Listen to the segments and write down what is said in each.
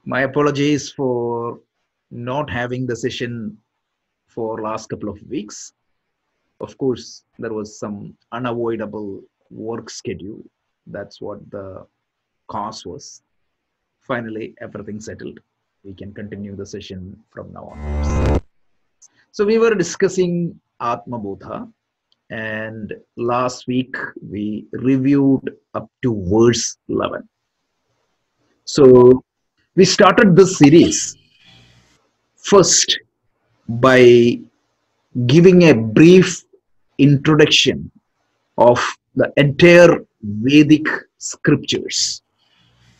My apologies for not having the session for last couple of weeks. Of course, there was some unavoidable work schedule. That's what the cause was. Finally, everything settled. We can continue the session from now onwards. So we were discussing Atma Bodha, and last week we reviewed up to verse 11. So we started this series first by giving a brief introduction of the entire Vedic scriptures,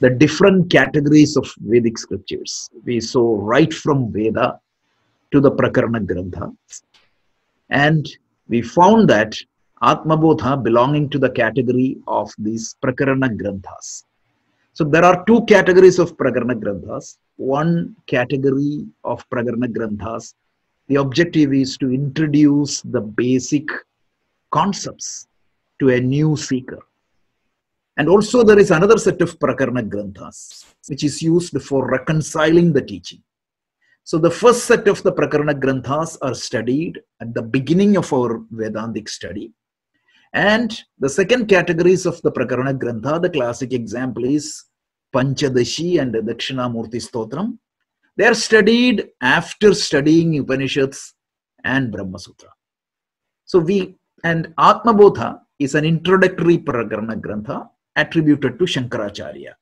the different categories of Vedic scriptures. We saw right from Veda to the Prakarana Grantha, and we found that Atmabodha belonging to the category of these Prakarana Granthas. So there are two categories of Prakarana Granthas. One category of Prakarana Granthas, the objective is to introduce the basic concepts to a new seeker. And also there is another set of Prakarana Granthas, which is used for reconciling the teaching. So the first set of the Prakarana Granthas are studied at the beginning of our Vedantic study. And the second categories of the Prakarana Grantha, the classic example is Panchadashi and Dakshinamurti Stotram. They are studied after studying Upanishads and Brahma Sutra. So Atmabodha is an introductory Prakarana Grantha attributed to Shankaracharya.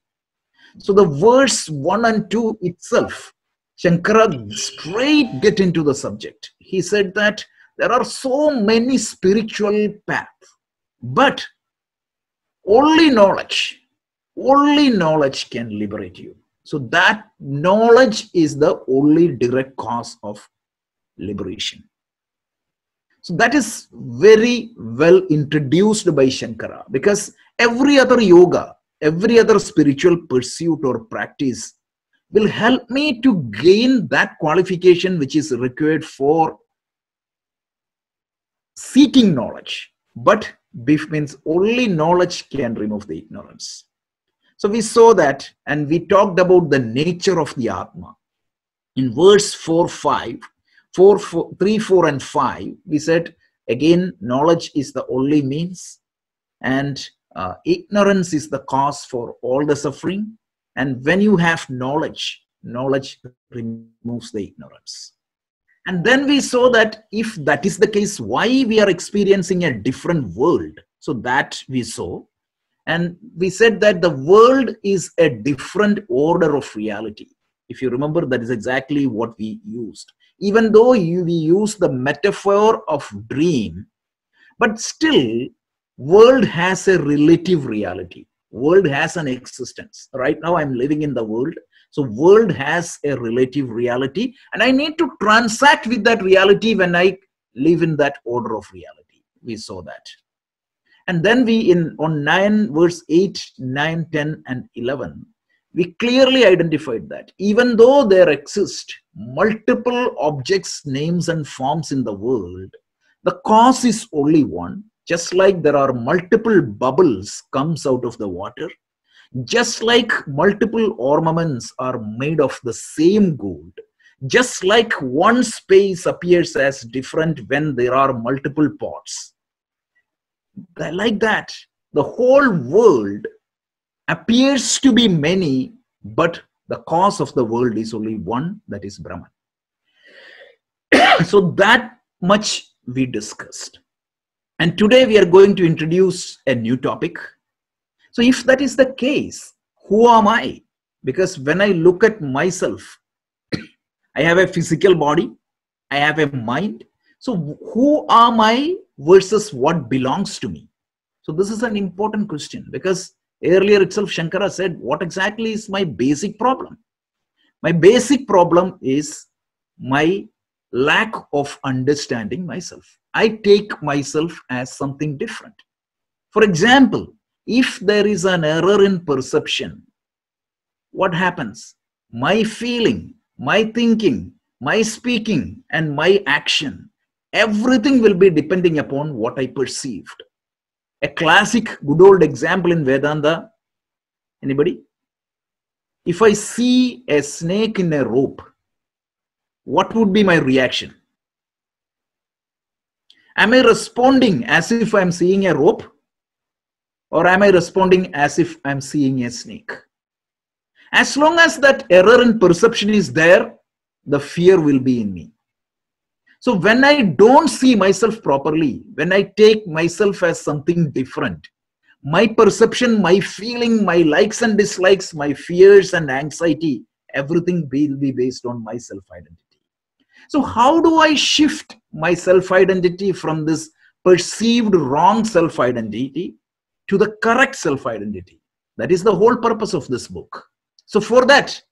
So the verse 1 and 2 itself, Shankara straight get into the subject. He said that there are so many spiritual paths, but only knowledge can liberate you. So that knowledge is the only direct cause of liberation. So that is very well introduced by Shankara, because every other yoga, every other spiritual pursuit or practice will help me to gain that qualification which is required for seeking knowledge. But BIF means only knowledge can remove the ignorance. So we saw that, and we talked about the nature of the Atma. In verse 3, 4 and 5, we said, again, knowledge is the only means, and ignorance is the cause for all the suffering. And when you have knowledge, knowledge removes the ignorance. And then we saw that if that is the case, why we are experiencing a different world. So that we saw. And we said that the world is a different order of reality. If you remember, that is exactly what we used. Even though we use the metaphor of dream, but still, world has a relative reality. World has an existence. Right now, I'm living in the world. So world has a relative reality, and I need to transact with that reality when I live in that order of reality. We saw that. And then on 9 verse 8, 9, 10 and 11, we clearly identified that even though there exist multiple objects, names and forms in the world, the cause is only one. Just like there are multiple bubbles comes out of the water, just like multiple ornaments are made of the same gold, just like one space appears as different when there are multiple pots. Like that, the whole world appears to be many, but the cause of the world is only one, that is Brahman. So that much we discussed. And today we are going to introduce a new topic. So if that is the case, who am I? Because when I look at myself, I have a physical body, I have a mind. So who am I versus what belongs to me? So this is an important question, because earlier itself Shankara said, what exactly is my basic problem? My basic problem is my lack of understanding myself. I take myself as something different. For example, if there is an error in perception, what happens? My feeling, my thinking, my speaking, and my action, everything will be depending upon what I perceived. A classic good old example in Vedanta, anybody? If I see a snake in a rope, what would be my reaction? Am I responding as if I'm seeing a rope? Or am I responding as if I'm seeing a snake? As long as that error in perception is there, the fear will be in me. So when I don't see myself properly, when I take myself as something different, my perception, my feeling, my likes and dislikes, my fears and anxiety, everything will be based on my self-identity. So how do I shift my self-identity from this perceived wrong self-identity to the correct self-identity? That is the whole purpose of this book. So for that,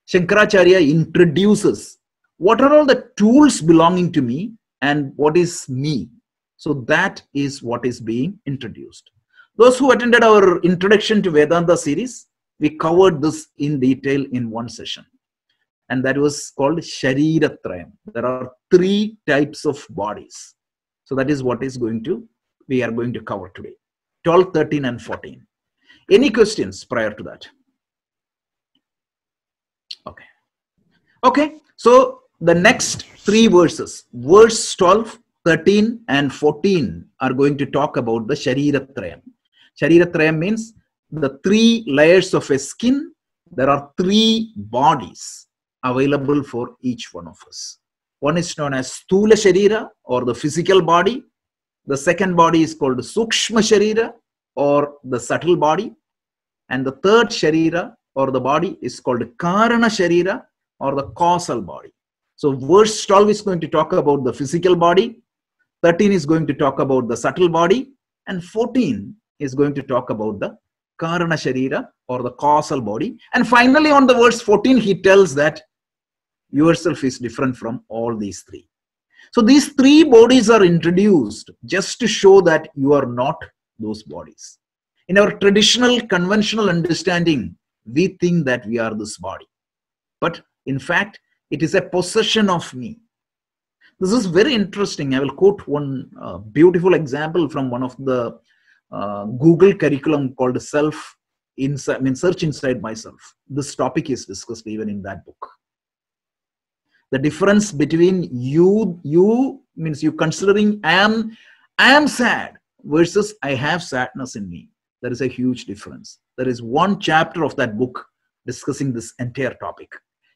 Shankaracharya introduces what are all the tools belonging to me and what is me. So that is what is being introduced. Those who attended our introduction to Vedanta series, we covered this in detail in one session. And that was called Shariratrayam. There are 3 types of bodies. So that is what we are going to cover today. 12, 13 and 14. Any questions prior to that? Okay. So the next 3 verses, verse 12, 13 and 14 are going to talk about the Shariratrayam. Shariratrayam means the 3 layers of a skin. There are 3 bodies available for each one of us. One is known as Sthula Sharira, or the physical body. The second body is called Sukshma Sharira, or the subtle body. And the third Sharira, or the body, is called Karana Sharira, or the causal body. So verse 12 is going to talk about the physical body, 13 is going to talk about the subtle body, and 14 is going to talk about the Karana Sharira, or the causal body. And finally on the verse 14, he tells that yourself is different from all these 3. So these 3 bodies are introduced just to show that you are not those bodies. In our traditional, conventional understanding, we think that we are this body. But in fact, it is a possession of me. This is very interesting. I will quote one beautiful example from one of the Google curriculum called Search Inside Myself. This topic is discussed even in that book. The difference between you means you considering I am sad versus I have sadness in me. There is a huge difference. There is one chapter of that book discussing this entire topic,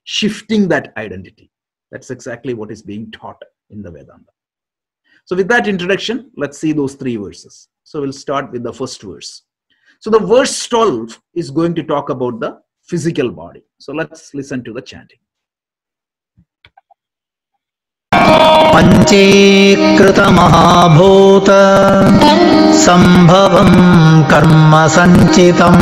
shifting that identity. That's exactly what is being taught in the Vedanta. So with that introduction, let's see those 3 verses. So we'll start with the first verse. So the verse 12 is going to talk about the physical body. So let's listen to the chanting. Pancheekrita mahabhuta sambhavam karma sanchitam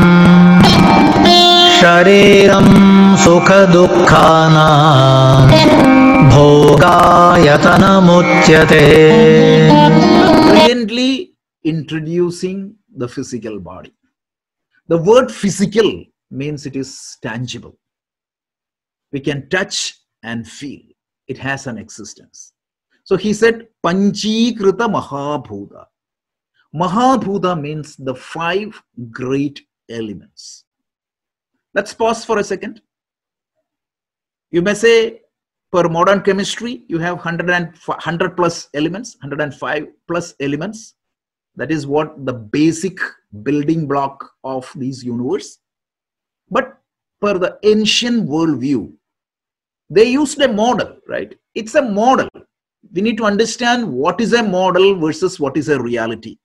shariram sukha dukkhana bhogayatana muchyate. Brilliantly introducing the physical body. The word physical means it is tangible. We can touch and feel. It has an existence. So he said, Pancheekrita Mahabhuta. Mahabhuta means the 5 great elements. Let's pause for a second. You may say, per modern chemistry, you have 100 plus elements, 105 plus elements. That is what the basic building block of this universe. But per the ancient worldview, they used a model, right? It's a model. We need to understand what is a model versus what is a reality.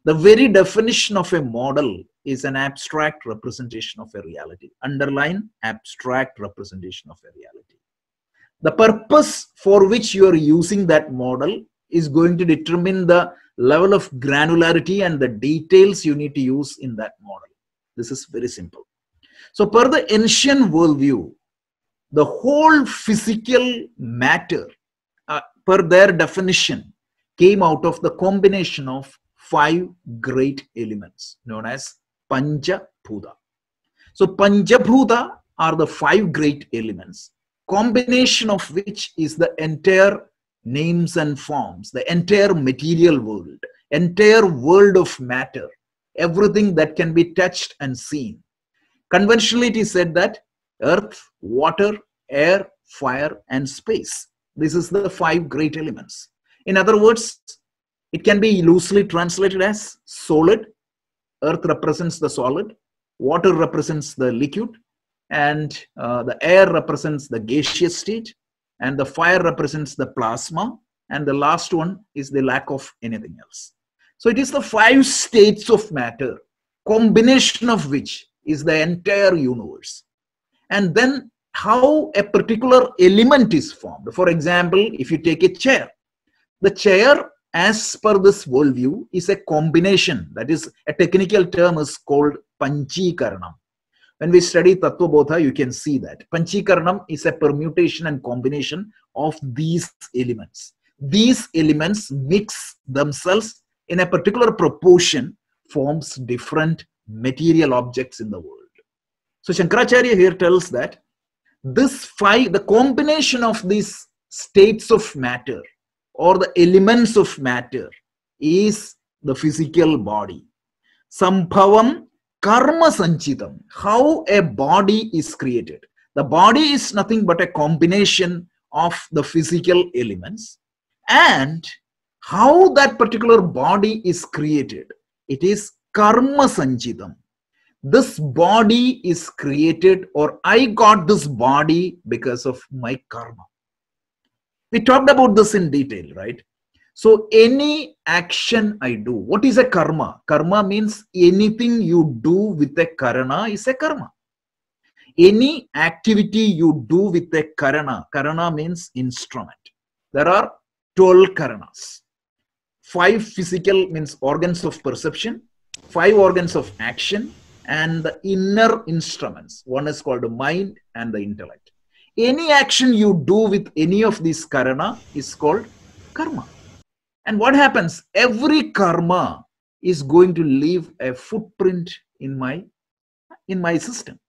The very definition of a model is an abstract representation of a reality. Underline abstract representation of a reality. The purpose for which you are using that model is going to determine the level of granularity and the details you need to use in that model. This is very simple. So per the ancient worldview, the whole physical matter, per their definition, came out of the combination of 5 great elements known as Panchabhuta. So Panchabhuta are the 5 great elements, combination of which is the entire names and forms, the entire material world, entire world of matter, everything that can be touched and seen. Conventionally, it is said that earth, water, air, fire, and space. This is the 5 great elements. In other words, it can be loosely translated as solid. Earth represents the solid, water represents the liquid, and the air represents the gaseous state, and the fire represents the plasma, and the last one is the lack of anything else. So it is the 5 states of matter, combination of which is the entire universe. And then how a particular element is formed. For example, if you take a chair, the chair, as per this worldview, is a combination. That is, a technical term is called Panchikaranam. When we study Tattva Bodha, you can see that. Panchikaranam is a permutation and combination of these elements. These elements mix themselves in a particular proportion, forms different material objects in the world. So Shankaracharya here tells that the combination of these states of matter or the elements of matter is the physical body. Sambhavam karma sanchitam, how a body is created. The body is nothing but a combination of the physical elements, and how that particular body is created, it is karma sanchitam. This body is created, or I got this body because of my karma. We talked about this in detail, right? So any action I do, what is a karma? Karma means anything you do with a karana is a karma. Any activity you do with a karana, karana means instrument. There are 12 karanas. 5 physical means organs of perception, 5 organs of action, and the inner instruments. One is called the mind and the intellect. Any action you do with any of these karana is called karma. And what happens? Every karma is going to leave a footprint in my system,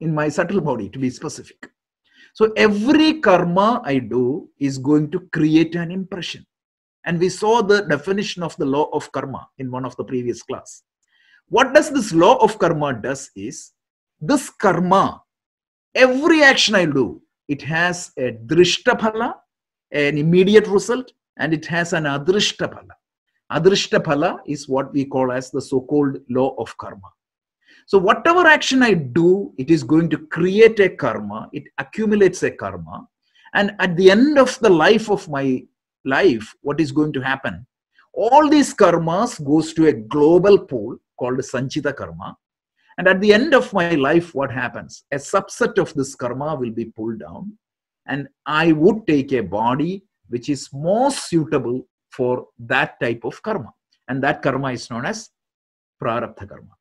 in my subtle body, to be specific. So every karma I do is going to create an impression. And we saw the definition of the law of karma in one of the previous class. What does this law of karma does is, this karma, every action I do, it has a drishtaphala, an immediate result, and it has an adrishtaphala. Adrishtaphala is what we call as the so-called law of karma. So whatever action I do, it is going to create a karma, it accumulates a karma, and at the end of the life of my life, what is going to happen? All these karmas goes to a global pool called Sanchita karma. And at the end of my life, what happens? A subset of this karma will be pulled down, and I would take a body which is most suitable for that type of karma. And that karma is known as prarabdha karma.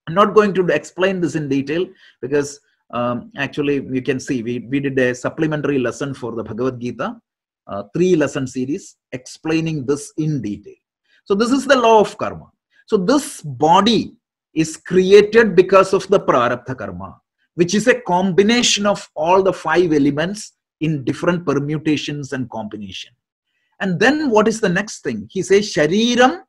I'm not going to explain this in detail because actually you can see we did a supplementary lesson for the Bhagavad Gita, 3 lesson series explaining this in detail. So this is the law of karma. So this body is created because of the prarabdha karma, which is a combination of all the 5 elements in different permutations and combination. And then what is the next thing? He says shariram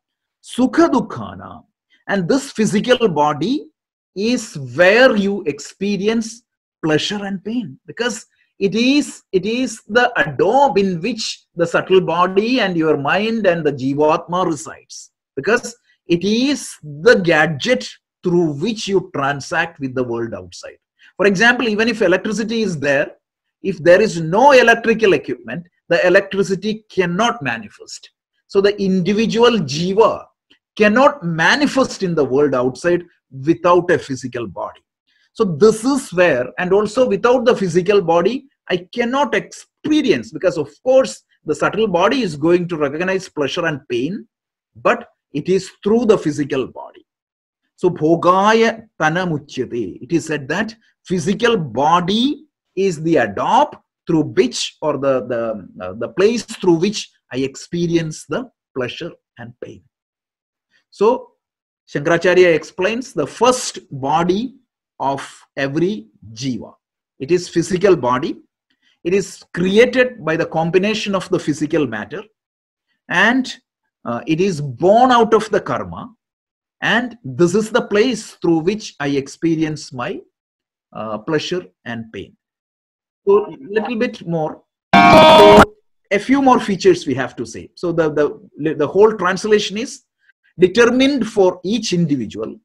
sukha dukkhana. And this physical body is where you experience pleasure and pain, because it is the adobe in which the subtle body and your mind and the jivatma resides, because it is the gadget through which you transact with the world outside. For example, even if electricity is there, if there is no electrical equipment, the electricity cannot manifest. So the individual jiva cannot manifest in the world outside without a physical body. So this is where, and also without the physical body, I cannot experience, because of course the subtle body is going to recognize pleasure and pain, but it is through the physical body. So bhogaya tanamuchyate. It is said that physical body is the adobe through which, or the place through which I experience the pleasure and pain. So Shankaracharya explains the first body of every jiva. It is physical body. It is created by the combination of the physical matter, and it is born out of the karma, and this is the place through which I experience my pleasure and pain. So little bit more. So a few more features we have to say. So the whole translation is determined for each individual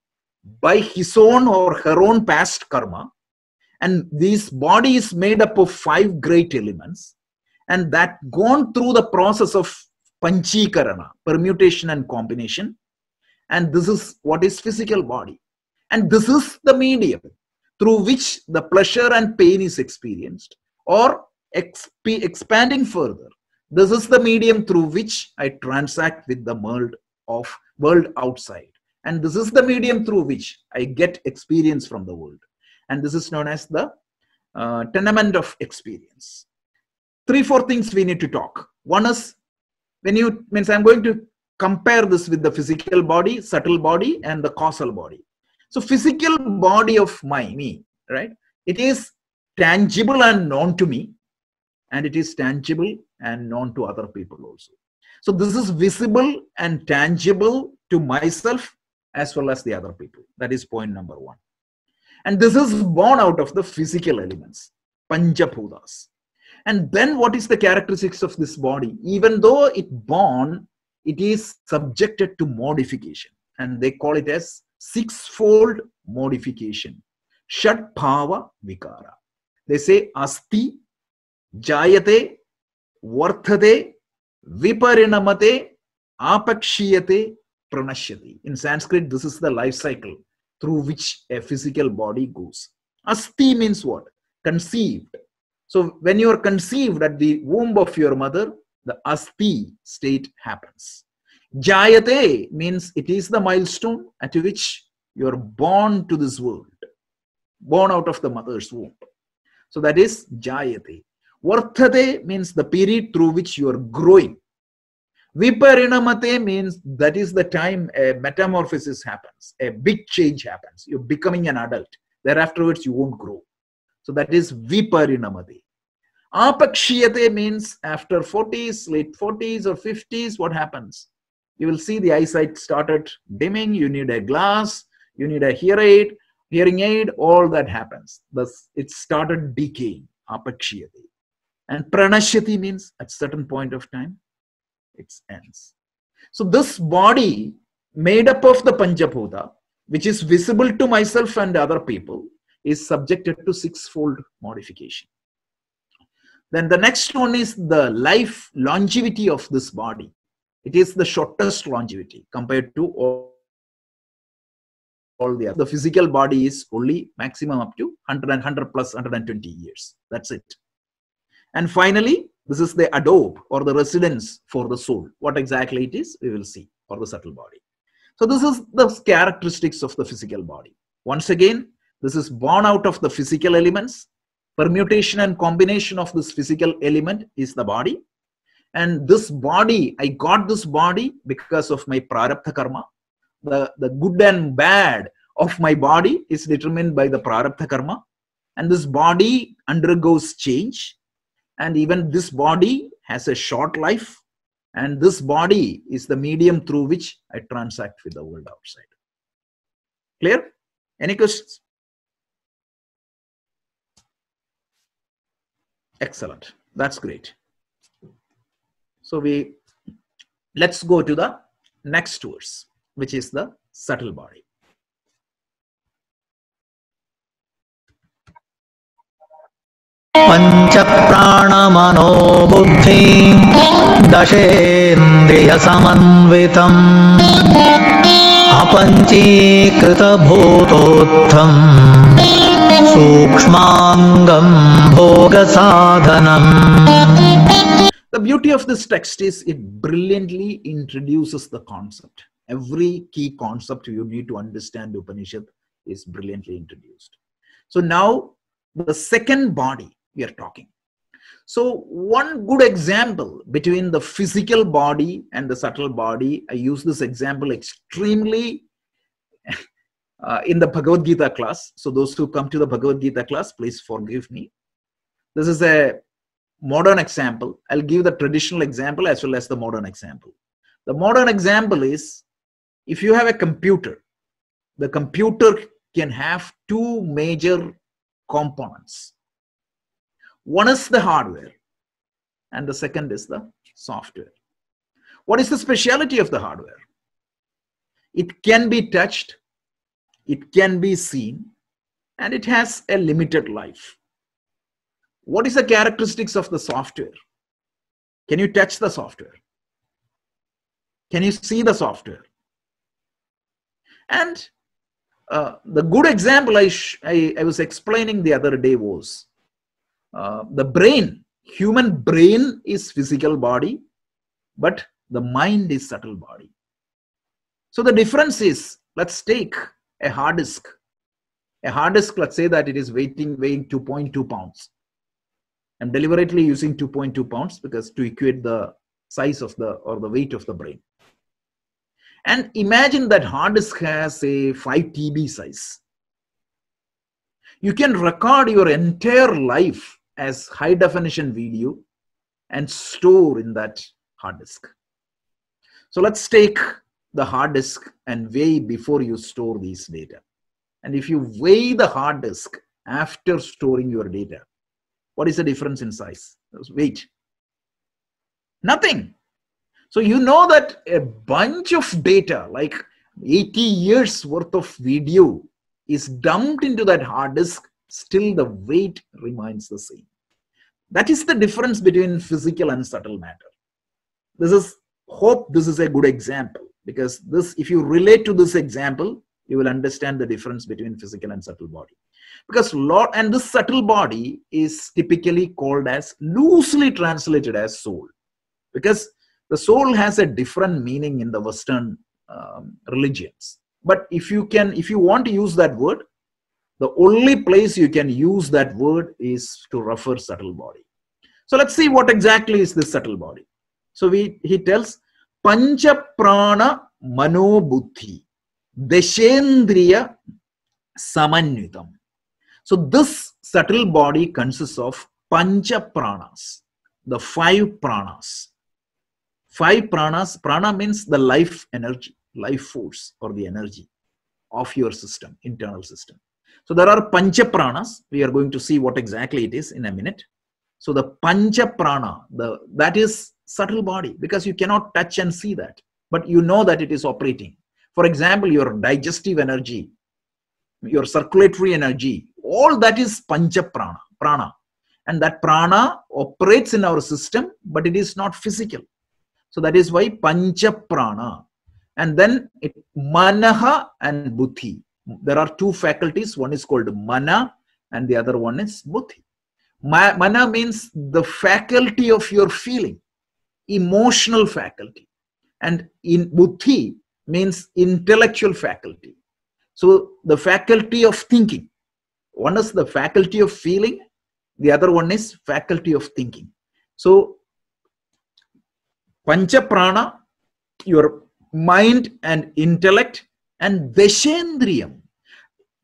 by his own or her own past karma. And this body is made up of 5 great elements, and that gone through the process of panchikarana, permutation and combination. And this is what is physical body. And this is the medium through which the pleasure and pain is experienced. Or expanding further, this is the medium through which I transact with the world outside. And this is the medium through which I get experience from the world. And this is known as the tenement of experience. 3-4 things we need to talk. One is, I'm going to compare this with the physical body, subtle body, and the causal body. So physical body of me, right? It is tangible and known to me, and it is tangible and known to other people also. So this is visible and tangible to myself as well as the other people. That is point number 1. And this is born out of the physical elements, Panchabhutas. And then what is the characteristics of this body? Even though it born, it is subjected to modification. And they call it as 6-fold modification. Shat Bhava Vikara. They say Asti, Jayate, Varthate, Viparinamate, Apakshiyate, Pranashyati. In Sanskrit, this is the life cycle through which a physical body goes. Asti means what? Conceived. So when you are conceived at the womb of your mother, the Asti state happens. Jayate means it is the milestone at which you are born to this world, born out of the mother's womb. So that is Jayate. Varthate means the period through which you are growing. Viparinamate means that is the time a metamorphosis happens, a big change happens. You're becoming an adult. Thereafterwards, you won't grow. So that is Viparinamate. Apakshiyate means after 40s, late 40s or 50s, what happens? You will see the eyesight started dimming. You need a glass. You need a hearing aid. All that happens. Thus, it started decaying. Apakshiyate. And Pranashyati means at certain point of time, it ends. So this body made up of the Panchabhuta, which is visible to myself and other people, is subjected to 6-fold modification. Then the next one is the life longevity of this body. It is the shortest longevity compared to all the other. The physical body is only maximum up to 100 plus 120 years. That's it. And finally, this is the abode or the residence for the soul. What exactly it is, we will see, or the subtle body. So this is the characteristics of the physical body. Once again, this is born out of the physical elements. Permutation and combination of this physical element is the body. And this body, I got this body because of my prarabdha karma. The good and bad of my body is determined by the prarabdha karma. And this body undergoes change. And even this body has a short life. And this body is the medium through which I transact with the world outside. Clear? Any questions? Excellent. That's great. So let's go to the next verse, which is the subtle body. Panchaprana buddhi dashendriya samanvitam apanchikrita bhutotham sukshmangam bhoga sadhanam. The beauty of this text is it brilliantly introduces the concept. Every key concept you need to understand Upanishad is brilliantly introduced. So now the second body we are talking. So one good example between the physical body and the subtle body, I use this example extremely in the Bhagavad Gita class. So those who come to the Bhagavad Gita class, please forgive me. This is a modern example. I'll give the traditional example as well as the modern example. The modern example is, if you have a computer, the computer can have two major components. One is the hardware, and the second is the software. What is the speciality of the hardware? It can be touched, it can be seen, and it has a limited life. What is the characteristics of the software? Can you touch the software? Can you see the software? And the good example I was explaining the other day was the brain. Human brain is physical body, but the mind is subtle body. So the difference is, let's take a hard disk. A hard disk, let's say that it is weighing 2.2 pounds. I'm deliberately using 2.2 pounds because to equate the size of the weight of the brain. And imagine that hard disk has a 5 TB size. You can record your entire life as high definition video and store in that hard disk. So let's take the hard disk and weigh before you store these data. And if you weigh the hard disk after storing your data, what is the difference in size? Weight. Nothing. So you know that a bunch of data, like 80 years worth of video, is dumped into that hard disk, still the weight remains the same. That is the difference between physical and subtle matter. Hope this is a good example, because this, if you relate to this example, you will understand the difference between physical and subtle body. Because this subtle body is typically called as, loosely translated as soul, because the soul has a different meaning in the Western religions. But if you want to use that word, the only place you can use that word is to refer subtle body. So let's see what exactly is this subtle body. So he tells Pancha Prana Mano Buddhi Deshendriya Samanyutam. So this subtle body consists of Pancha Pranas, the 5 pranas. 5 pranas. Prana means the life energy, life force, or the energy of your system, internal system. So there are Pancha Pranas. We are going to see what exactly it is in a minute. So the Pancha Prana, that is subtle body, because you cannot touch and see that, but you know that it is operating. For example, your digestive energy, your circulatory energy, all that is Pancha Prana. And that prana operates in our system, but it is not physical. So that is why Pancha Prana. And then Manaha and Buddhi. There are 2 faculties. One is called Mana and the other one is Buddhi. Mana means the faculty of your feeling, emotional faculty. And in Buddhi means intellectual faculty. So the faculty of thinking. One is the faculty of feeling. The other one is faculty of thinking. So Pancha Prana, your mind and intellect, and Deshendriyam.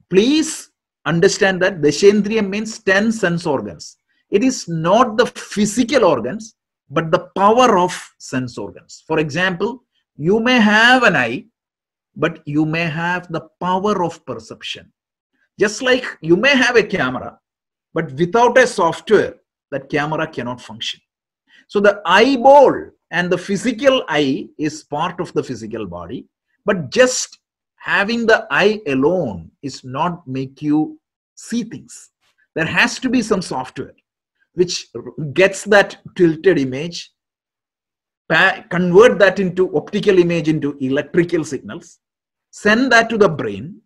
Please understand that Deshendriyam means 10 sense organs. It is not the physical organs, but the power of sense organs. For example, you may have an eye, but you may have the power of perception. Just like you may have a camera, but without a software, that camera cannot function. So the eyeball and the physical eye is part of the physical body, but just having the eye alone is not make you see things. There has to be some software which gets that tilted image, convert that into optical image into electrical signals, send that to the brain,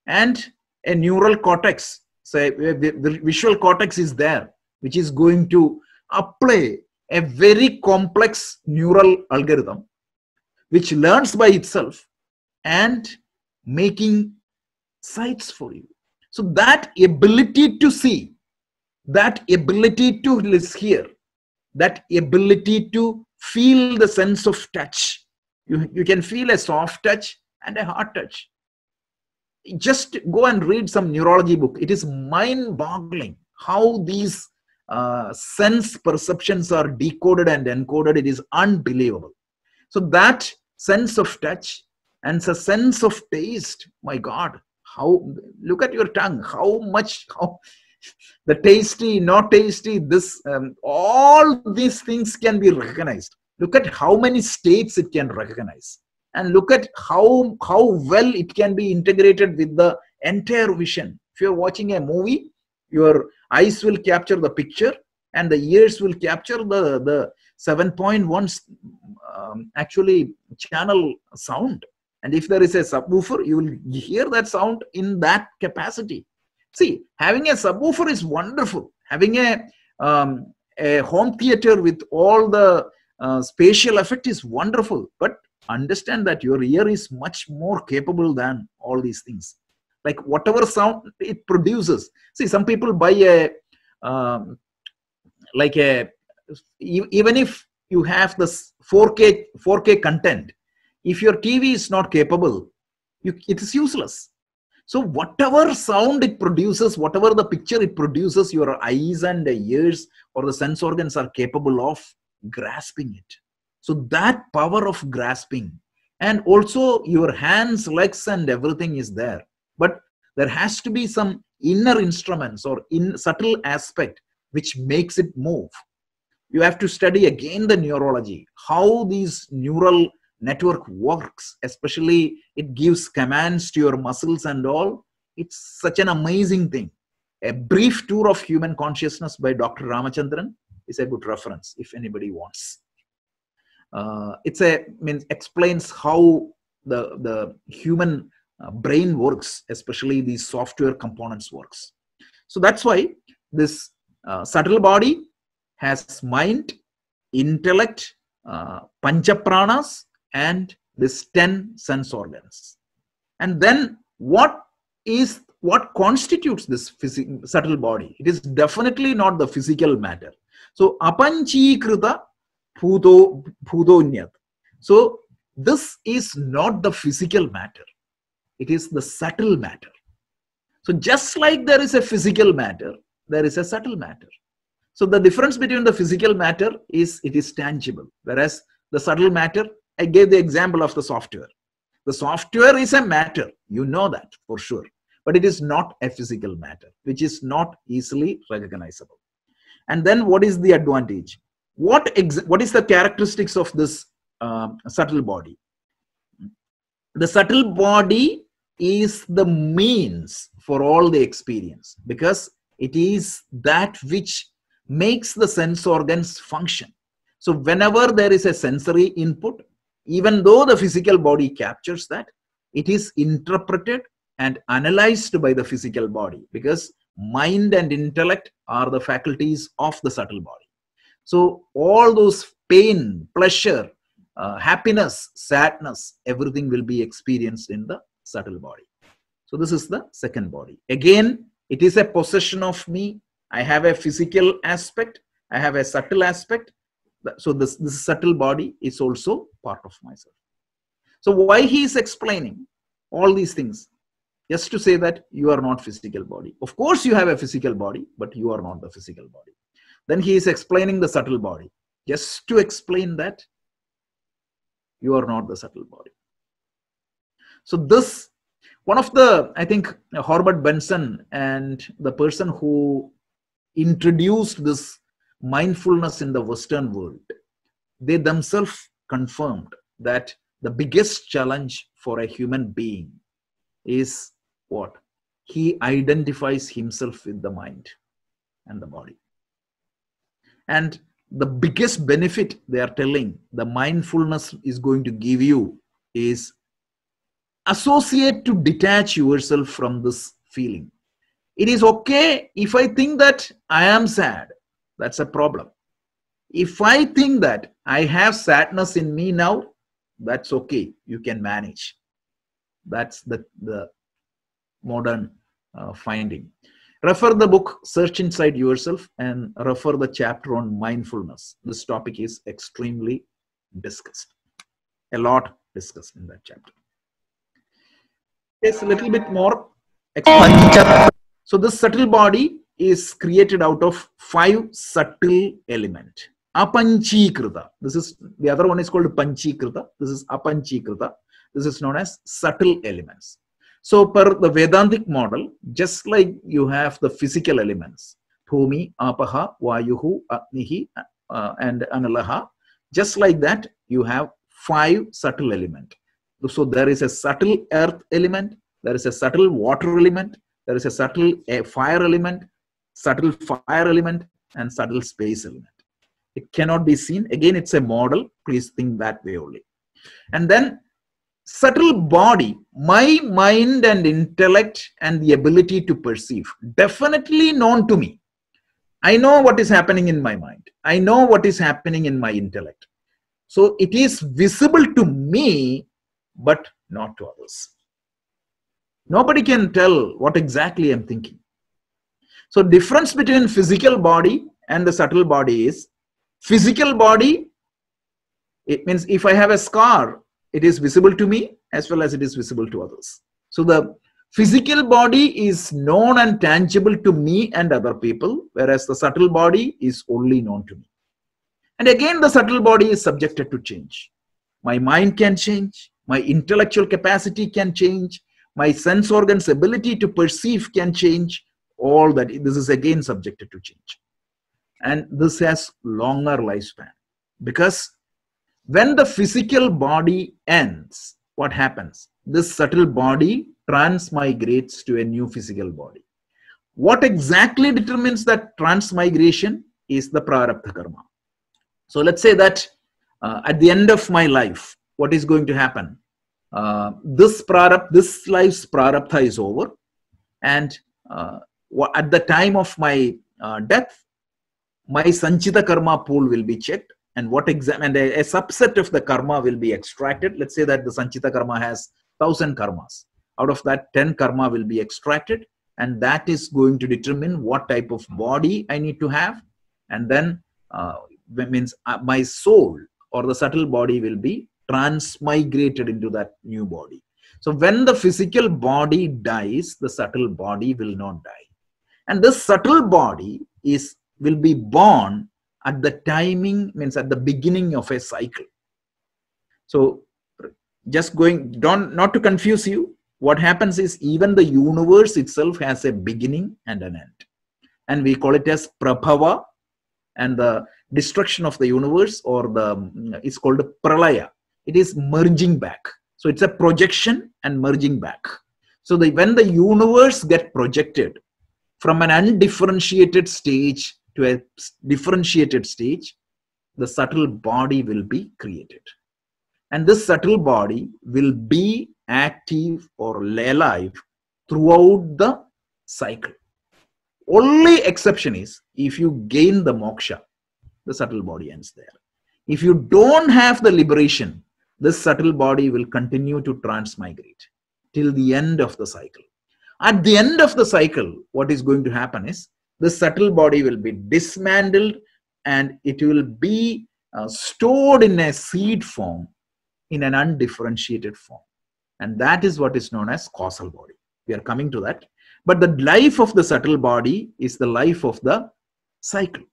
and a neural cortex, say the visual cortex is there, which is going to apply a very complex neural algorithm which learns by itself and making sights for you. So that ability to see, that ability to hear, that ability to feel the sense of touch. You can feel a soft touch and a hard touch. Just go and read some neurology book. It is mind-boggling how these sense perceptions are decoded and encoded. It is unbelievable. So that sense of touch and the sense of taste, my God, how, look at your tongue, how The tasty, not tasty, this, all these things can be recognized. Look at how many states it can recognize. And look at how well it can be integrated with the entire vision. If you're watching a movie, your eyes will capture the picture and the ears will capture the 7.1 actually channel sound. And if there is a subwoofer, you will hear that sound in that capacity. See, having a subwoofer is wonderful. Having a home theater with all the spatial effect is wonderful. But understand that your ear is much more capable than all these things. Like whatever sound it produces. See, some people buy a even if you have this 4K content, if your TV is not capable, it is useless. So whatever sound it produces, whatever the picture it produces, your eyes and ears or the sense organs are capable of grasping it. So that power of grasping, and also your hands, legs and everything is there. But there has to be some inner instruments or subtle aspect which makes it move. You have to study again the neurology, how these neural network works, especially it gives commands to your muscles and all. It's such an amazing thing. A brief tour of human consciousness by Dr. Ramachandran is a good reference if anybody wants. Explains how the human brain works, especially these software components works. So that's why this subtle body has mind, intellect, panchapranas, and this 10 sense organs. And then what constitutes this subtle body? It is definitely not the physical matter. So apanchikrita bhutonyat. So this is not the physical matter. It is the subtle matter. So just like there is a physical matter, there is a subtle matter. So the difference between the physical matter is it is tangible, whereas the subtle matter, I gave the example of the software. The software is a matter, you know that for sure, but it is not a physical matter, which is not easily recognizable. And then what is the advantage? What is the characteristics of this subtle body? The subtle body is the means for all the experience, because it is that which makes the sense organs function. So whenever there is a sensory input, even though the physical body captures that, it is interpreted and analyzed by the physical body, because mind and intellect are the faculties of the subtle body. So all those pain, pleasure, happiness, sadness, everything will be experienced in the subtle body. So this is the second body. Again, it is a possession of me. I have a physical aspect, I have a subtle aspect. So this subtle body is also part of myself. So why he is explaining all these things? Just to say that you are not physical body. Of course you have a physical body, but you are not the physical body. Then he is explaining the subtle body, just to explain that you are not the subtle body. So this, one of the, I think Herbert Benson and the person who introduced this mindfulness in the Western world, they themselves confirmed that the biggest challenge for a human being is what? He identifies himself with the mind and the body. And the biggest benefit they are telling the mindfulness is going to give you is associate to detach yourself from this feeling. It is okay if I think that I am sad, that's a problem. If I think that I have sadness in me now, that's okay, you can manage. That's the modern finding. Refer the book Search Inside Yourself and refer the chapter on mindfulness. This topic is extremely discussed. A lot discussed in that chapter. It's a little bit more. So this subtle body is created out of 5 subtle elements. Apanchikrita. This is, the other one is called Panchikrita. This is Apanchikrita. This is known as subtle elements. So per the Vedantic model, just like you have the physical elements, Bhumi, Apaha, Vayuhu, Agnihi, and Analaha, just like that, you have 5 subtle elements. So there is a subtle earth element, there is a subtle water element, there is a subtle fire element, subtle fire element, and subtle space element. It cannot be seen. Again, it's a model. Please think that way only. And then subtle body, my mind and intellect and the ability to perceive, definitely known to me. I know what is happening in my mind. I know what is happening in my intellect. So it is visible to me, but not to others. Nobody can tell what exactly I'm thinking. So difference between physical body and the subtle body is, physical body, it means if I have a scar, it is visible to me as well as it is visible to others. So the physical body is known and tangible to me and other people, whereas the subtle body is only known to me. And again, the subtle body is subjected to change. My mind can change, my intellectual capacity can change, my sense organs' ability to perceive can change. All that, this is again subjected to change. And this has longer lifespan, because when the physical body ends, what happens? This subtle body transmigrates to a new physical body. What exactly determines that transmigration is the prarabdha karma. So let's say that at the end of my life, what is going to happen? This life's prarabdha is over, and at the time of my death, my sanchita karma pool will be checked, and and a subset of the karma will be extracted. Let's say that the sanchita karma has 1000 karmas. Out of that, 10 karma will be extracted, and that is going to determine what type of body I need to have. And then means my soul or the subtle body will be transmigrated into that new body. So when the physical body dies, the subtle body will not die. And this subtle body will be born at the timing, means at the beginning of a cycle. So just not to confuse you, what happens is even the universe itself has a beginning and an end. And we call it as prabhava, and the destruction of the universe, or it's called pralaya. It is merging back. So it's a projection and merging back. So when the universe gets projected from an undifferentiated stage to a differentiated stage, the subtle body will be created. And this subtle body will be active or alive throughout the cycle. Only exception is if you gain the moksha, the subtle body ends there. If you don't have the liberation, this subtle body will continue to transmigrate till the end of the cycle. At the end of the cycle, what is going to happen is the subtle body will be dismantled, and it will be stored in a seed form, in an undifferentiated form. And that is what is known as causal body. We are coming to that. But the life of the subtle body is the life of the cycle,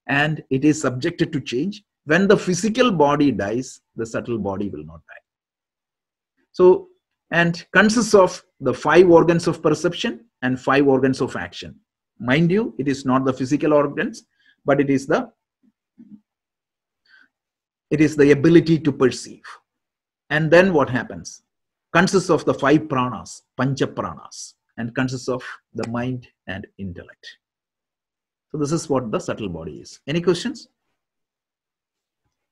and it is subjected to change. When the physical body dies, the subtle body will not die. So, and consists of the 5 organs of perception and 5 organs of action. Mind you, it is not the physical organs, but it is the ability to perceive. And then what happens? Consists of the 5 pranas, pancha pranas, and consists of the mind and intellect. So this is what the subtle body is. Any questions?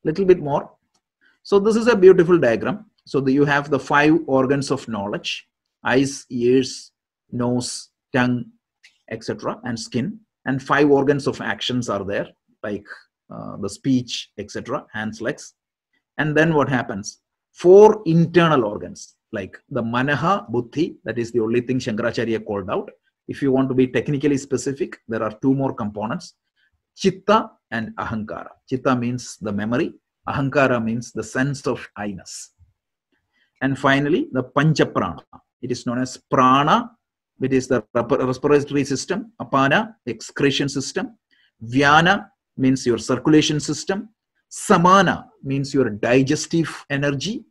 Little bit more. So this is a beautiful diagram. So you have the 5 organs of knowledge: eyes, ears, nose, tongue, etc., and skin. And 5 organs of actions are there, like the speech, etc., hands, legs. And then what happens? 4 internal organs, like the manaha, buddhi, that is the only thing Shankaracharya called out. If you want to be technically specific, there are 2 more components: chitta and ahankara. Chitta means the memory, ahankara means the sense of I-ness. And finally, the pancha prana. It is known as prana, which is the respiratory system; apana, excretion system; vyana means your circulation system; samana means your digestive energy;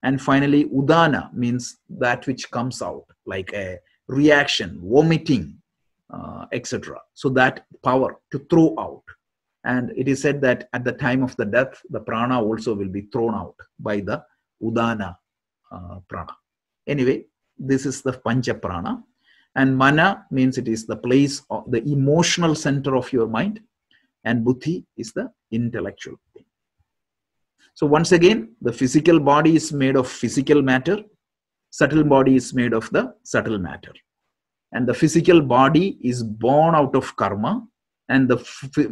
And finally, udana means that which comes out, like a reaction, vomiting, etc. So that power to throw out. And it is said that at the time of the death, the prana also will be thrown out by the udana prana. Anyway, this is the pancha prana. And mana means it is the place of the emotional center of your mind. And buddhi is the intellectual thing. So once again, the physical body is made of physical matter. Subtle body is made of the subtle matter. And the physical body is born out of karma. And the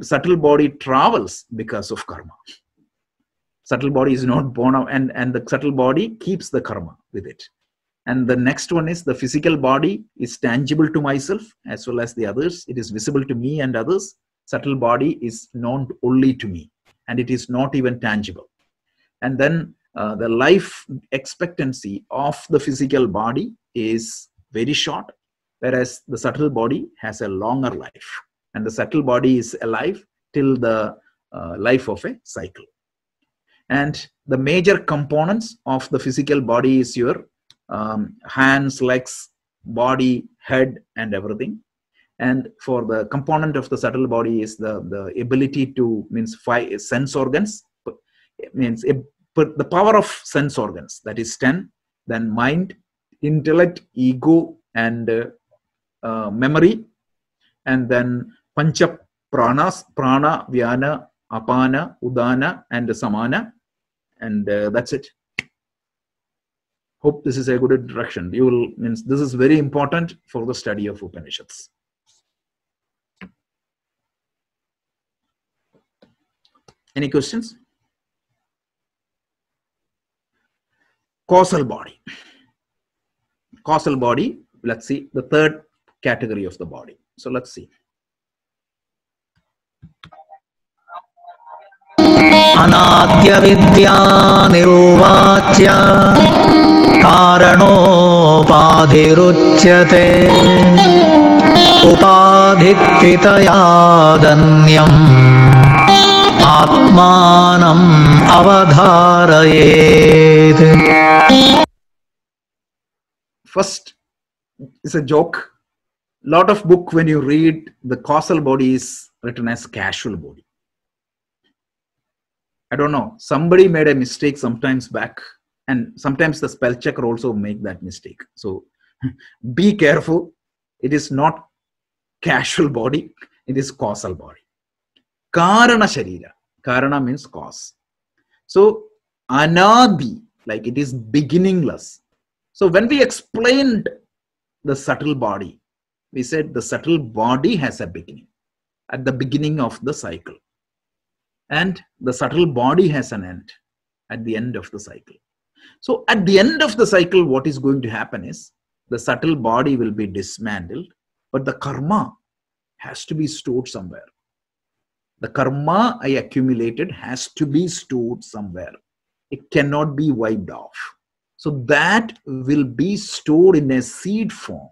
subtle body travels because of karma. Subtle body is not born out, and the subtle body keeps the karma with it. And the next one is the physical body is tangible to myself as well as the others. It is visible to me and others. Subtle body is known only to me, and it is not even tangible. And then the life expectancy of the physical body is very short, whereas the subtle body has a longer life. And the subtle body is alive till the life of a cycle. And the major components of the physical body is your hands, legs, body, head, and everything. And for the component of the subtle body is the ability to, means 5 sense organs, means the power of sense organs, that is 10, then mind, intellect, ego, and memory, and then pancha pranas, prana, vyana, apana, udana, and samana, and that's it. Hope this is a good introduction. You will, means this is very important for the study of Upanishads. Any questions? Causal body. Causal body, let's see the third category of the body. So let's see. Anadya vidya niruvachya karanopādhiruchyate upadhikritayādanyam atmanam avadharayet. First is a joke. Lot of book when you read, the causal body is written as casual body. I don't know, somebody made a mistake sometimes back, and sometimes the spell checker also make that mistake. So be careful. It is not casual body, it is causal body. Karana sharira. Karana means cause. So anadi, like it is beginningless. So when we explained the subtle body, we said the subtle body has a beginning at the beginning of the cycle. And the subtle body has an end at the end of the cycle. So at the end of the cycle, what is going to happen is the subtle body will be dismantled, but the karma has to be stored somewhere. The karma I accumulated has to be stored somewhere. It cannot be wiped off. So that will be stored in a seed form,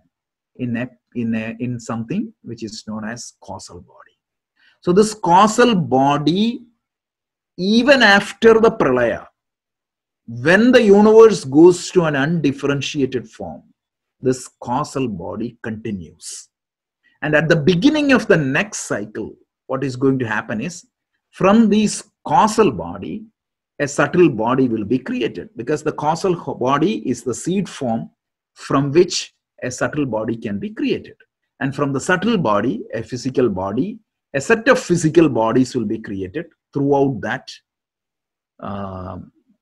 in something which is known as causal body. So this causal body, even after the pralaya, when the universe goes to an undifferentiated form, this causal body continues. And at the beginning of the next cycle, what is going to happen is, from this causal body, a subtle body will be created, because the causal body is the seed form from which a subtle body can be created. And from the subtle body, a physical body, a set of physical bodies will be created throughout that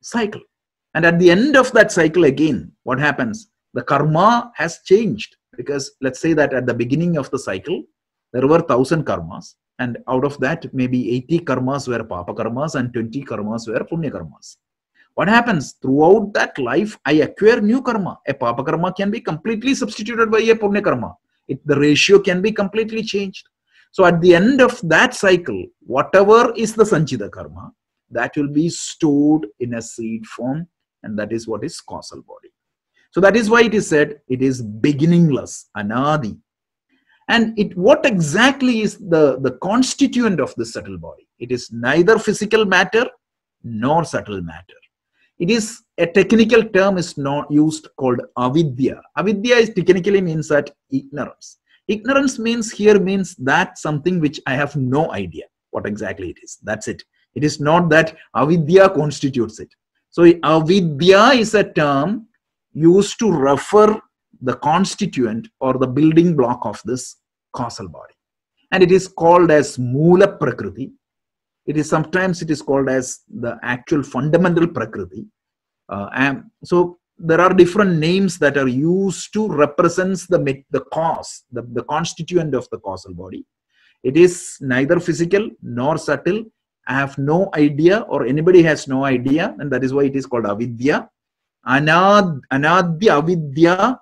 cycle. And at the end of that cycle again, what happens? The karma has changed, because let's say that at the beginning of the cycle, there were 1,000 karmas, and out of that, maybe 80 karmas were papa karmas and 20 karmas were punya karmas. What happens? Throughout that life, I acquire new karma. A papa karma can be completely substituted by a punya karma. The ratio can be completely changed. So at the end of that cycle, whatever is the sanchita karma, that will be stored in a seed form, and that is what is causal body. So that is why it is said it is beginningless, anadi. And what exactly is the constituent of the subtle body? It is neither physical matter nor subtle matter. It is a technical term is not used called avidya. Avidya is technically means that ignorance. Ignorance means here means that something which I have no idea what exactly it is. That's it. It is not that avidya constitutes it. So avidya is a term used to refer the constituent or the building block of this causal body. And it is called as Mula Prakriti. It is sometimes it is called as the actual fundamental Prakriti. And so there are different names that are used to represent the cause, the constituent of the causal body. It is neither physical nor subtle. I have no idea, or anybody has no idea, and that is why it is called avidya. Anadya avidya.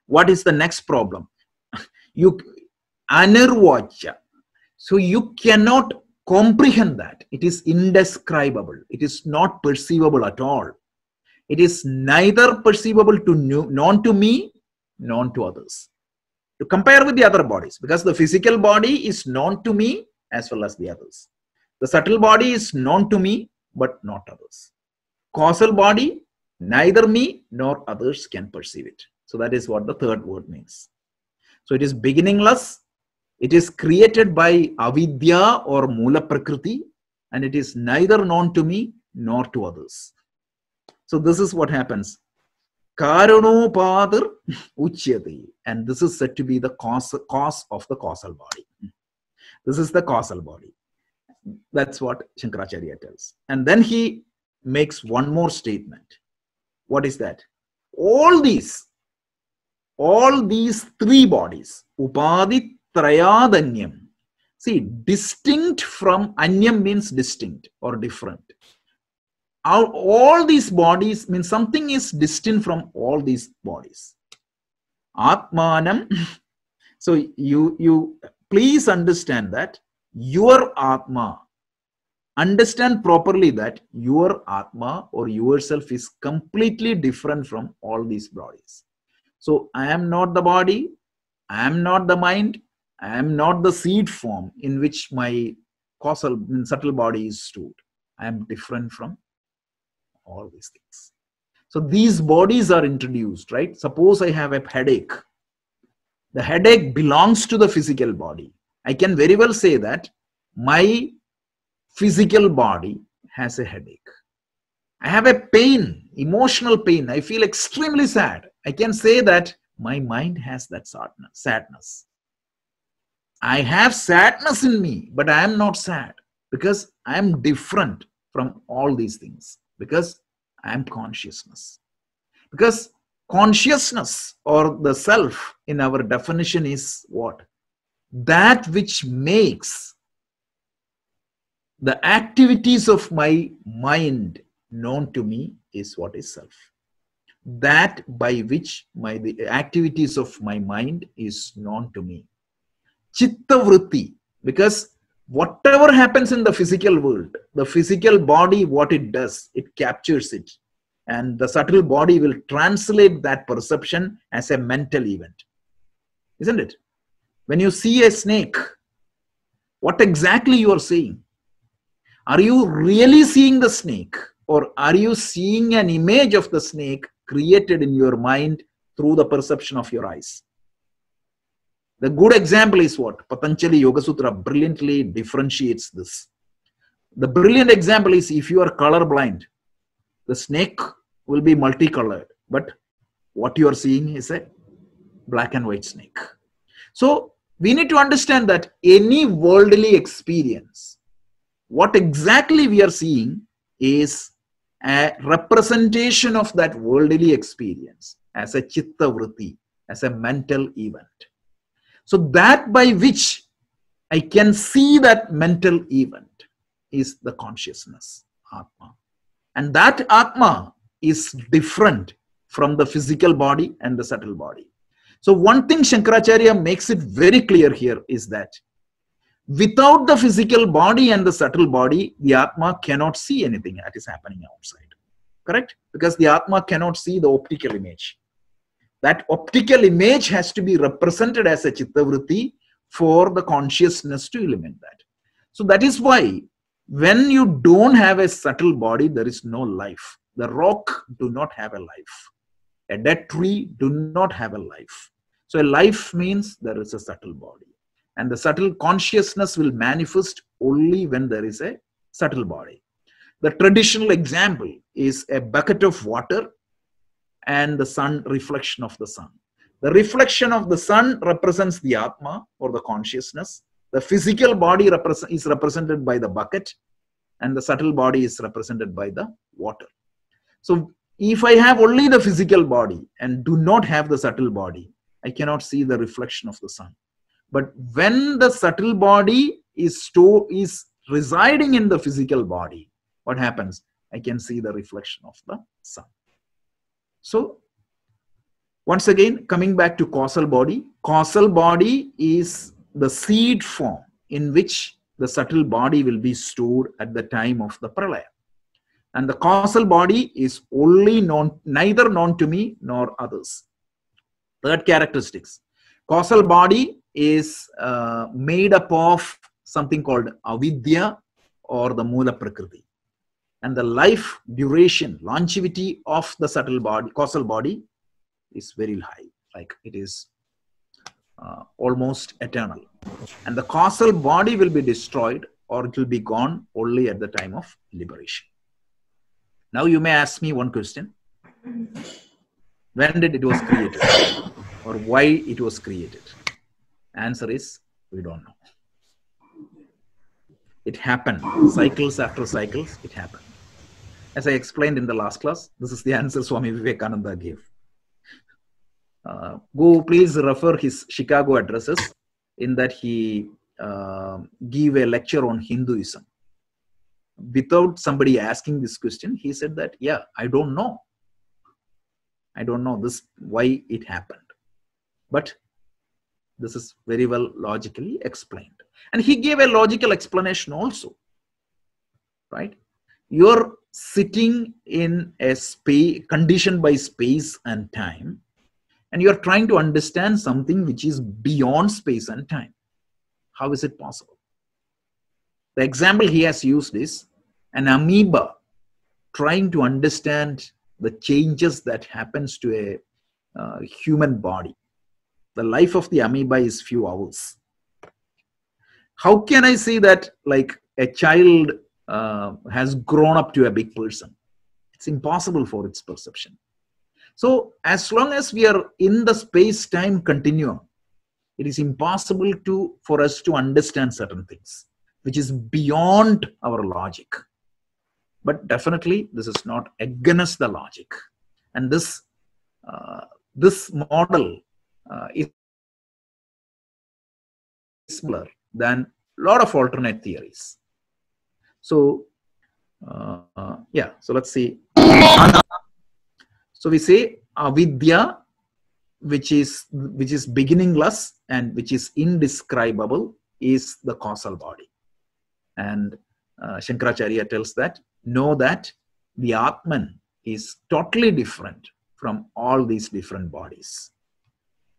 What is the next problem? Anirvacha. So you cannot comprehend that. It is indescribable. It is not perceivable at all. It is neither perceivable to known to me, known to others. To compare with the other bodies, because the physical body is known to me as well as the others. The subtle body is known to me, but not others. Causal body, neither me nor others can perceive it. So that is what the third word means. So it is beginningless. It is created by avidya or Mula Prakriti, and it is neither known to me nor to others. So this is what happens. Karunopadar uchyati, and this is said to be the cause of the causal body. This is the causal body. That's what Shankaracharya tells. And then he makes one more statement. What is that? All these three bodies, Upadi Trayadanyam. See, distinct from Anyam means distinct or different. All these bodies means something is distinct from all these bodies. Atmanam. So you please understand that your Atma, understand properly that your Atma or yourself is completely different from all these bodies. So I am not the body, I am not the mind, I am not the seed form in which my causal, subtle body is stored. I am different from all these things. So these bodies are introduced, right? Suppose I have a headache. The headache belongs to the physical body. I can very well say that my physical body has a headache. I have a pain, emotional pain. I feel extremely sad. I can say that my mind has that sadness. I have sadness in me, but I am not sad because I am different from all these things, because I am consciousness. Because consciousness or the self in our definition is what? That which makes the activities of my mind known to me is what is self. That by which the activities of my mind is known to me. Chitta vritti, because whatever happens in the physical world, the physical body, what it does, it captures it. And the subtle body will translate that perception as a mental event. Isn't it? When you see a snake, what exactly you are seeing? Are you really seeing the snake, or are you seeing an image of the snake created in your mind through the perception of your eyes? The good example is what? Patanjali Yoga Sutra brilliantly differentiates this. The brilliant example is if you are colorblind, the snake will be multicolored, but what you are seeing is a black and white snake. So we need to understand that any worldly experience, what exactly we are seeing is a representation of that worldly experience as a chitta vritti, as a mental event. So that by which I can see that mental event is the consciousness, Atma. And that Atma is different from the physical body and the subtle body. So one thing Shankaracharya makes it very clear here is that without the physical body and the subtle body, the Atma cannot see anything that is happening outside. Correct? Because the Atma cannot see the optical image. That optical image has to be represented as a chitta vritti for the consciousness to illuminate that. So that is why When you don't have a subtle body, there is no life. The rock do not have a life. A dead tree do not have a life. So a life means there is a subtle body. And the subtle consciousness will manifest only when there is a subtle body. The traditional example is a bucket of water and the sun, reflection of the sun. The reflection of the sun represents the Atma or the consciousness. The physical body is represented by the bucket, and the subtle body is represented by the water. So if I have only the physical body and do not have the subtle body, I cannot see the reflection of the sun. But when the subtle body is residing in the physical body, what happens? I can see the reflection of the sun. So once again, coming back to causal body is the seed form in which the subtle body will be stored at the time of the pralaya. And the causal body is only neither known to me nor others. Third characteristics. Causal body is made up of something called avidya or the mula prakriti. And the life duration, longevity of the subtle body, causal body is very high. Like it is almost eternal. And the causal body will be destroyed or it will be gone only at the time of liberation. Now you may ask me one question. When did it was created? Or why it was created? Answer is, we don't know. It happened. Cycles after cycles, it happened. As I explained in the last class, this is the answer Swami Vivekananda gave. Go please refer his Chicago addresses. In that he gave a lecture on Hinduism. Without somebody asking this question, he said that, yeah, I don't know. I don't know this why it happened. But this is very well logically explained. And he gave a logical explanation also. Right? You're sitting in a space conditioned by space and time, and you're trying to understand something which is beyond space and time. How is it possible? The example he has used is an amoeba trying to understand the changes that happens to a human body. The life of the amoeba is few hours. How can I say that like a child has grown up to a big person? It's impossible for its perception. So as long as we are in the space-time continuum, it is impossible for us to understand certain things, which is beyond our logic. But definitely, this is not against the logic. And this model is similar than a lot of alternate theories. So, yeah, so let's see. So we say avidya, which is beginningless and which is indescribable, is the causal body. And Shankaracharya tells that, know that the Atman is totally different from all these different bodies.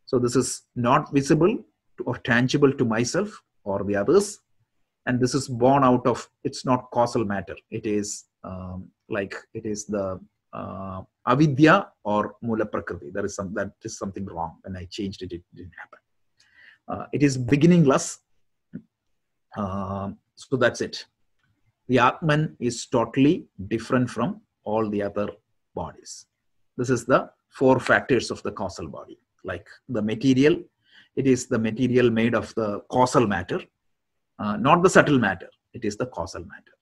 So this is not visible or tangible to myself or the others. And this is born out of, it's not causal matter. It is it is the avidya or mula prakriti. That is something wrong. When I changed it, it didn't happen. It is beginningless. So that's it. The Atman is totally different from all the other bodies. This is the 4 factors of the causal body. Like the material, it is the material made of the causal matter, not the subtle matter. It is the causal matter.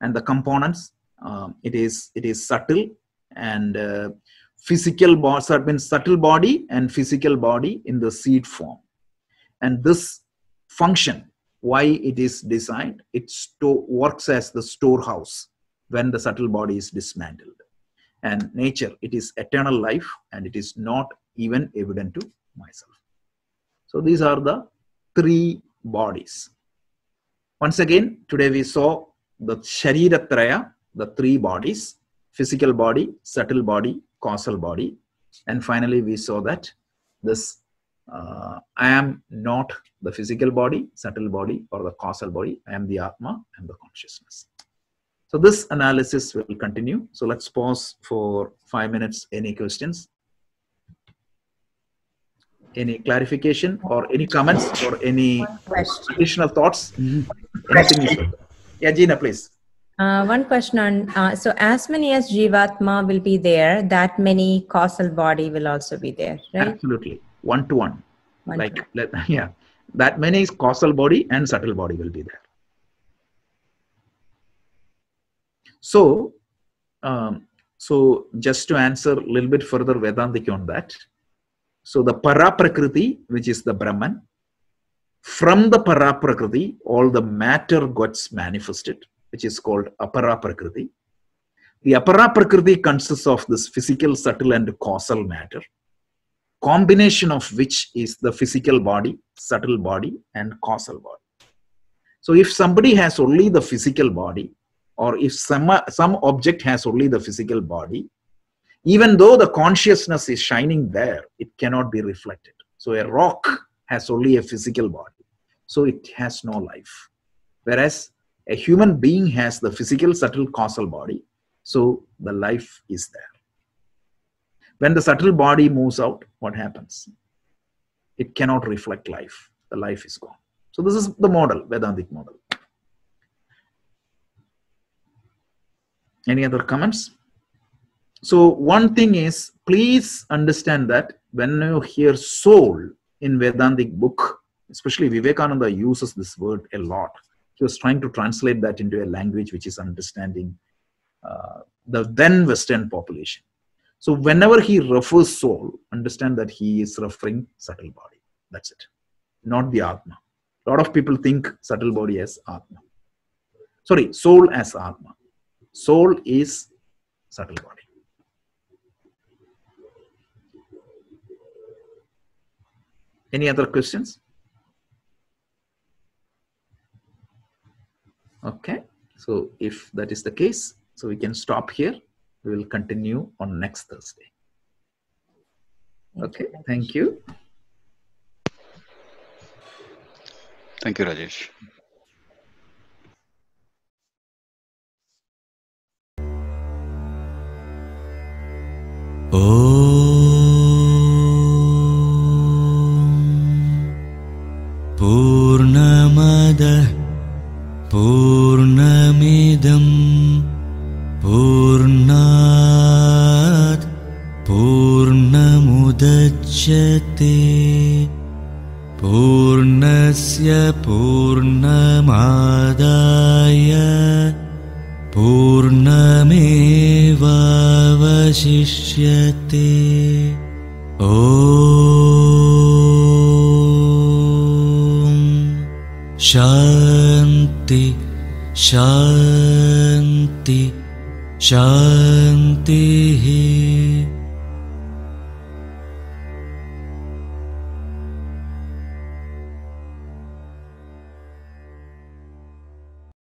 And the components, it is subtle and physical body, means subtle body and physical body in the seed form. And this function, why it is designed, it works as the storehouse when the subtle body is dismantled. And nature, it is eternal life and it is not even evident to myself. So these are the 3 bodies. Once again, today we saw the Shariratraya, the 3 bodies, physical body, subtle body, causal body. And finally, we saw that this I am not the physical body, subtle body, or the causal body. I am the Atma, I am the consciousness. So this analysis will continue. So let's pause for 5 minutes. Any questions? Any clarification or any comments or any additional thoughts? Anything is welcome. Yeah, Gina, please. One question on, so as many as Jivatma will be there, that many causal body will also be there, right? Absolutely. One-to-one. Yeah. That many is causal body and subtle body will be there. So, just to answer a little bit further Vedantic on that. So the Paraprakriti, which is the Brahman, from the Paraprakriti, all the matter gets manifested, which is called Aparaprakriti. The Aparaprakriti consists of this physical, subtle and causal matter, combination of which is the physical body, subtle body and causal body. So if somebody has only the physical body, or if some object has only the physical body, even though the consciousness is shining there, it cannot be reflected. So a rock has only a physical body, so it has no life. Whereas a human being has the physical, subtle, causal body, so the life is there. When the subtle body moves out, what happens? It cannot reflect life. The life is gone. So this is the model, Vedantic model. Any other comments? So one thing is, please understand that when you hear soul in Vedantic book, especially Vivekananda uses this word a lot. He was trying to translate that into a language which is understanding the then Western population. So whenever he refers soul, understand that he is referring subtle body. That's it. Not the Atma. A lot of people think subtle body as Atma. Sorry, soul as Atma. Soul is subtle body. Any other questions? Okay, so if that is the case, so we can stop here. We will continue on next Thursday. Okay, thank you. Thank you, Rajesh. Purnamada Purnamidam Purnat Purnamudachyate Purnasya Purnamadaya Purnamevavashishyate. Shanti, Shanti, Shanti.